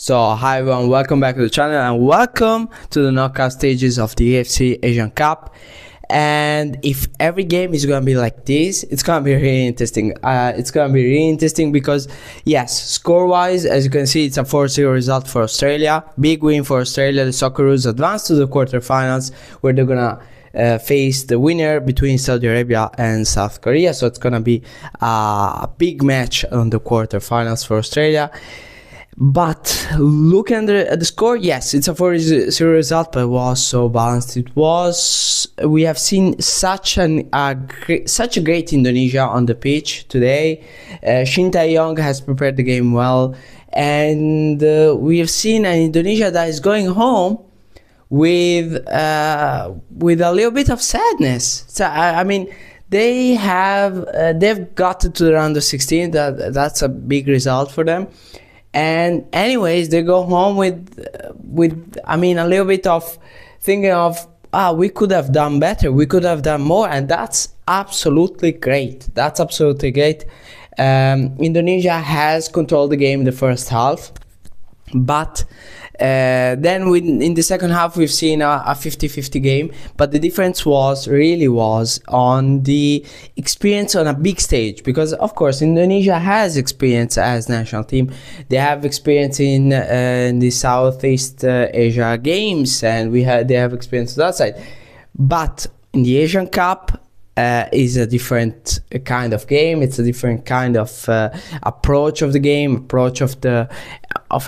So hi everyone, welcome back to the channel and welcome to the knockout stages of the AFC Asian Cup. And if every game is gonna be like this, it's gonna be really interesting. It's gonna be really interesting because yes, score wise, as you can see, it's a 4-0 result for Australia. Big win for Australia. The Socceroos advanced to the quarterfinals where they're gonna face the winner between Saudi Arabia and South Korea. So it's gonna be a big match on the quarterfinals for Australia. But looking at the score, yes, it's a 4-0 result, but it was so balanced. We have seen such a great Indonesia on the pitch today. Shin Tae-yong has prepared the game well, and we have seen an Indonesia that is going home with a little bit of sadness. So I mean, they've got to the round of 16. That's a big result for them. And anyways, they go home with I mean, a little bit of thinking of, we could have done better, we could have done more, and that's absolutely great. That's absolutely great. Indonesia has controlled the game in the first half, but then in the second half we've seen a 50-50 game, but the difference was on the experience on a big stage, because of course Indonesia has experience as national team. They have experience in the Southeast Asia games, and they have experience on that side, but in the Asian Cup is a different kind of game. It's a different kind of approach of the game, approach of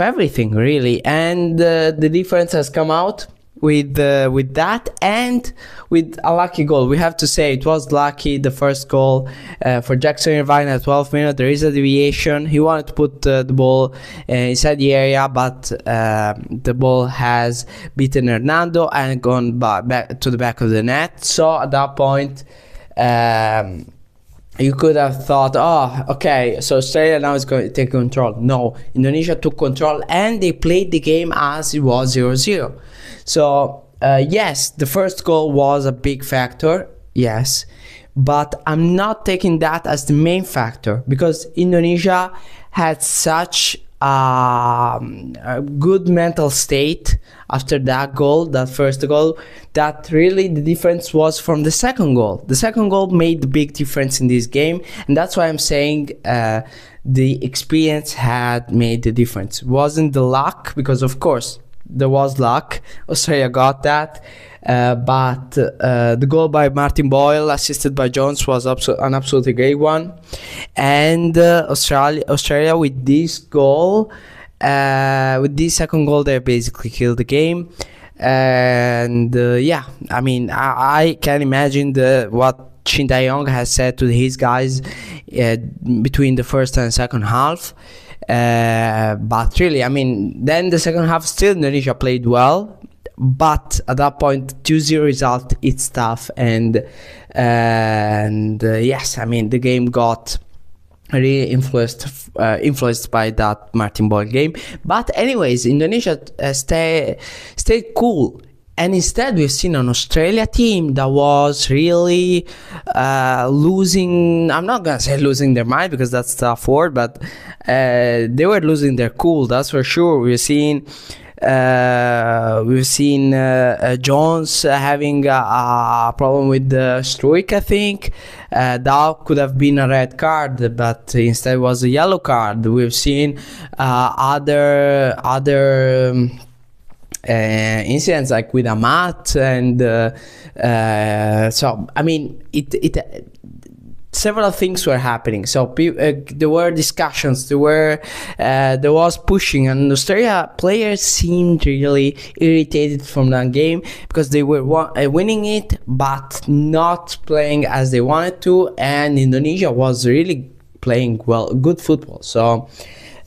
everything really, and the difference has come out with that, and with a lucky goal. We have to say it was lucky. The first goal for Jackson Irvine at 12 minutes. There is a deviation. He wanted to put the ball inside the area, but the ball has beaten Hernando and gone back to the back of the net. So at that point, you could have thought, oh, okay, so Australia now is going to take control. No, Indonesia took control and they played the game as it was 0-0. So yes, the first goal was a big factor, yes, but I'm not taking that as the main factor, because Indonesia had such a good mental state after that goal, that first goal, that really the difference was from the second goal. The second goal made the big difference in this game, and that's why I'm saying the experience had made the difference. It wasn't the luck, because of course there was luck, Australia got that, but the goal by Martin Boyle assisted by Jones was an absolutely great one. And Australia with this goal, with this second goal, they basically killed the game. And yeah, I mean, I can imagine what Shin Tae-yong has said to his guys between the first and second half. But really, I mean, then the second half still Indonesia played well, but at that point 2-0 result, it's tough, and yes, I mean, the game got really influenced by that Martin Boyle game. But anyways, Indonesia stayed cool. And instead, we've seen an Australia team that was really losing. I'm not gonna say losing their mind, because that's a tough word, but they were losing their cool. That's for sure. We've seen Jones having a problem with the Struik, I think. That could have been a red card, but instead it was a yellow card. We've seen other incidents like with Amat, and so I mean, several things were happening. So there were discussions, there was pushing, and Australia players seemed really irritated from that game, because they were winning it but not playing as they wanted to, and Indonesia was really playing good football. So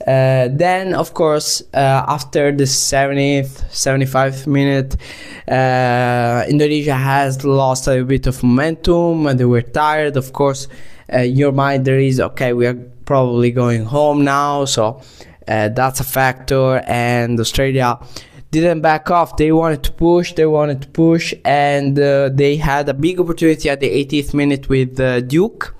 then of course, after the 75th minute, Indonesia has lost a bit of momentum, and they were tired. Of course, in your mind there is, okay, we are probably going home now, so that's a factor. And Australia didn't back off. They wanted to push, and they had a big opportunity at the 80th minute with Duke.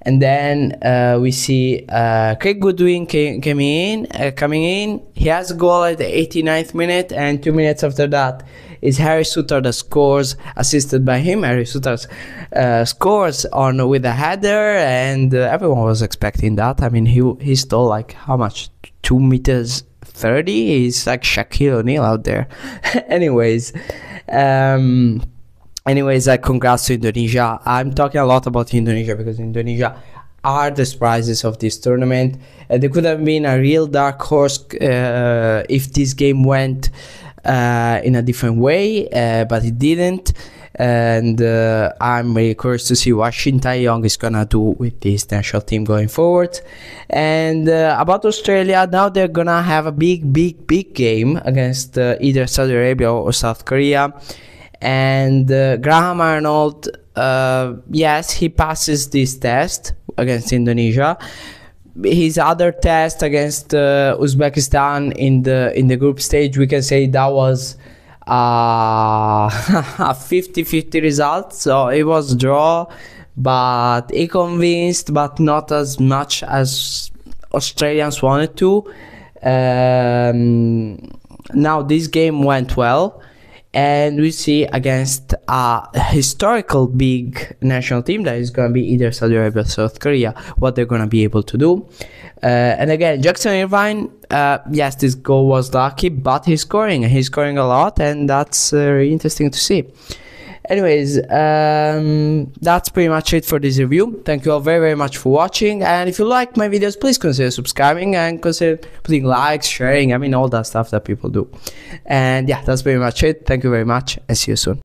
And then we see Craig Goodwin coming in. He has a goal at the 89th minute, and 2 minutes after that is Harry Suter that scores, assisted by him. Harry Suter scores on with a header, and everyone was expecting that. I mean, he stole like how much? 2 meters 30. He's like Shaquille O'Neal out there. Anyways, congrats to Indonesia. I'm talking a lot about Indonesia because Indonesia are the surprises of this tournament. They could have been a real dark horse if this game went in a different way, but it didn't. And I'm really curious to see what Shin Tae-yong is gonna do with this national team going forward. And about Australia, now they're gonna have a big game against either Saudi Arabia or South Korea. And Graham Arnold, yes, he passes this test against Indonesia. His other test against Uzbekistan in the group stage, we can say that was a 50-50 result. So it was a draw, but he convinced, but not as much as Australians wanted to. Now this game went well, and we see against a historical big national team that is going to be either Saudi Arabia or South Korea what they're going to be able to do. And again, Jackson Irvine, yes, this goal was lucky, but he's scoring a lot, and that's really interesting to see. Anyways, that's pretty much it for this review. Thank you all very much for watching, and if you like my videos, please consider subscribing and consider putting likes, sharing, I mean all that stuff that people do. And yeah, that's pretty much it. Thank you very much, and see you soon.